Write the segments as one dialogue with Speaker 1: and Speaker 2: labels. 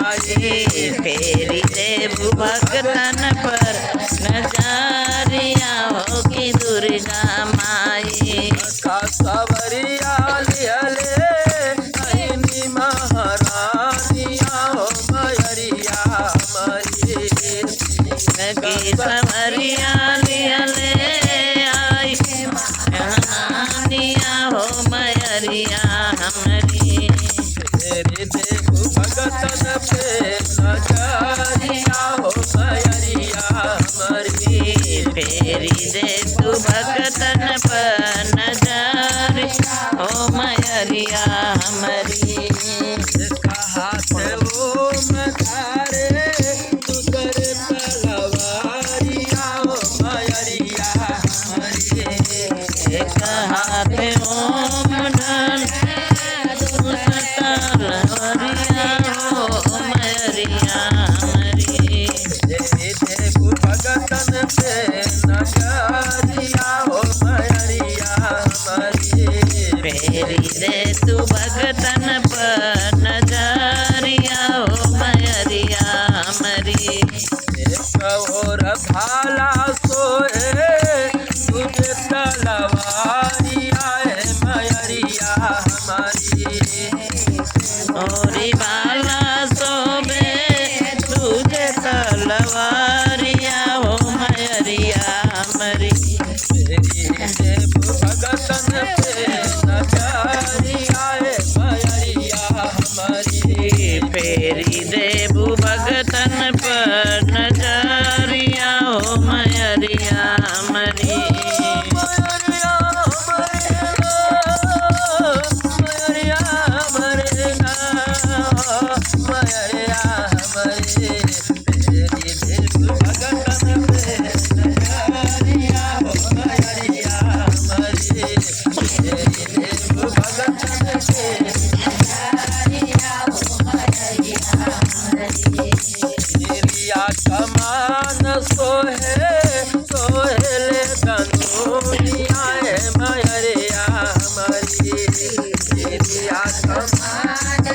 Speaker 1: फेरी देव भगतन पर नजरिया हो कि दुर्गा माई।
Speaker 2: सवरिया लिहले ऐनी महारानिया हो मयरिया हमारी।
Speaker 1: की सवरिया लिहले आई रानिया हो मयरिया हमारी।
Speaker 2: फेरी देव भगतन पे नजरिया हो मयरिया हमारी।
Speaker 1: फेरी दे तू भगतन पर नजर हो मयरिया हमारी।
Speaker 2: हाथ ओम धारे तुकर तलवारिया हो मयरिया हमारी।
Speaker 1: एक हाथ ओम धन दूसरा तलवारिया हो मयरिया हमारी।
Speaker 2: देव भगतन पे नजरिया हो मयरिया हमारी।
Speaker 1: फेरी दे तू भगतन पर नजरिया हो मयरिया हमारी।
Speaker 2: एक और भाला सोहे तुझे तलवारिया है मयरिया हमारी।
Speaker 1: ओरी बाला सोबे तुझे तलवारिया हो मयरिया हमारी।
Speaker 2: देव भगतन पे नजरिया है मयरिया हमारी।
Speaker 1: फेरी देव भगतन पर नजरिया हो मयरिया हमारी।
Speaker 2: मयरिया हमारे मयरिया हमारे। तेरी देव भगतन पे नजरिया हो मयरिया हमारी। तेरी देव भगतन पे नजरिया हो मयरिया हमारी। तेरिया कमान सोहेले धनुरिया है मयरिया हमारी। तेरिया कमान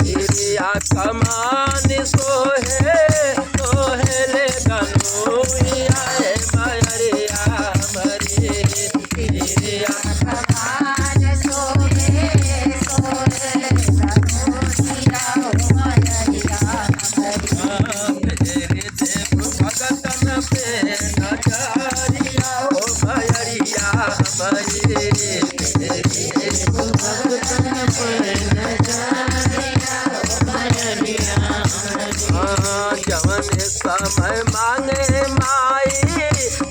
Speaker 2: तेरिया कमान सोहेले धनुरिया है मयरिया हमारी। तेरिया फेरी देव भगतन पे नजरिया हो मयरिया हमारी। फेरी देव भगतन पे नजरिया हो मयरिया हमारी। जवन समय मांगे माई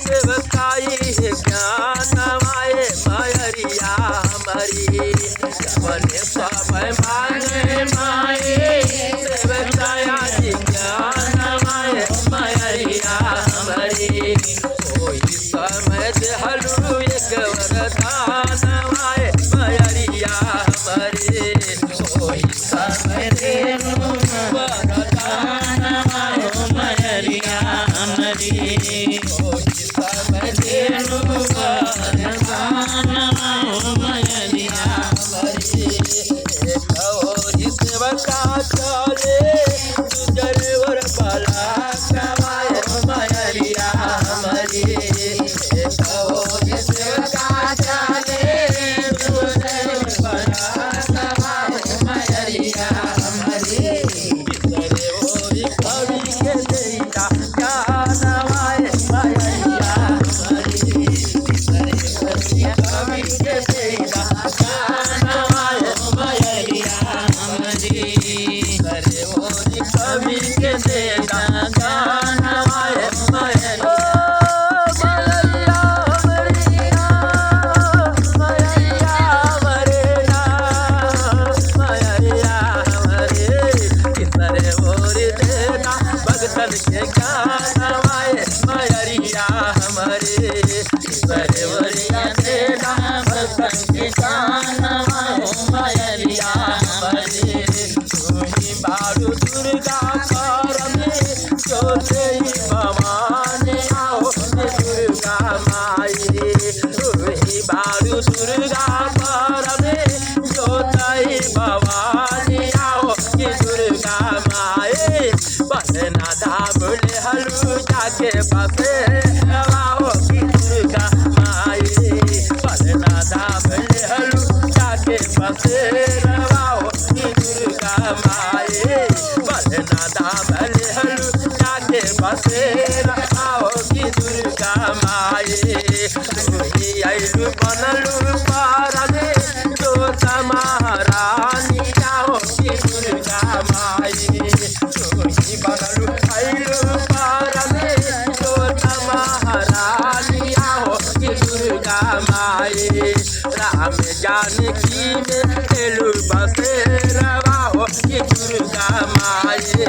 Speaker 2: सेवकाई ज्ञान माए मयरिया हमारी। जवन समय मांगे माई सेवकाई ज्ञान माए मयरिया हमारी। कोई समय देहलू एक वरदान माए मयरिया हमारी। कोई समय देहलू वरदान माए
Speaker 1: मयरिया हमारी।
Speaker 2: कोई समय देहलू वरदान
Speaker 1: हो मयरिया
Speaker 2: हमारी। एक और सेवका चले तुझरे वर बला कमाए मयरिया हमारी। एक और सेवका चले तुझरे वर बला कमाए मयरिया हमारी। तेरे ओरी कवि के देता ज्ञान माए मयरिया हमारी। तेरे ओरी कवि के देता ज्ञान माए मयरिया हमारी। तेरे ओरी कवि के देता ज्ञान माए मयरिया मयरिया मयरिया हमारे। तेरे ओरी देता भगतन के ज्ञान माए मयरिया हमारे। तेरे ओरी देता भगतन के ज्ञान माए मयरिया हमारे। तू ही बारू दुर्गा पारमे जोते भवानी आओ दुर्गा माई। तू ही बारू दुर्गा जानकी में खेलू बसेरवा हो कि दुर्गा माए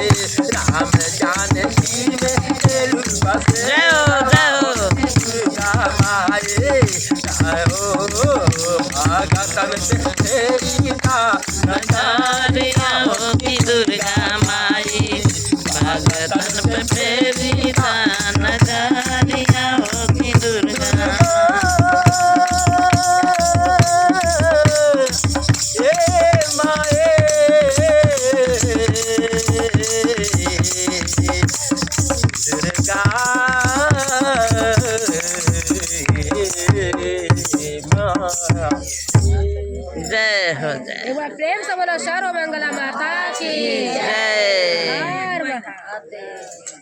Speaker 2: राम जानकी में खेलू बसेरवा दुर्गा माए हो भगतन पे तेरी
Speaker 1: नजरिया हो कि दुर्गा माई भगतन पे फेरी ता नजरिया हो कि दुर्गा जय हो जय
Speaker 3: एक बार प्रेम से बोलो सर्व मंगला माता की
Speaker 1: जय
Speaker 3: हर महादेव।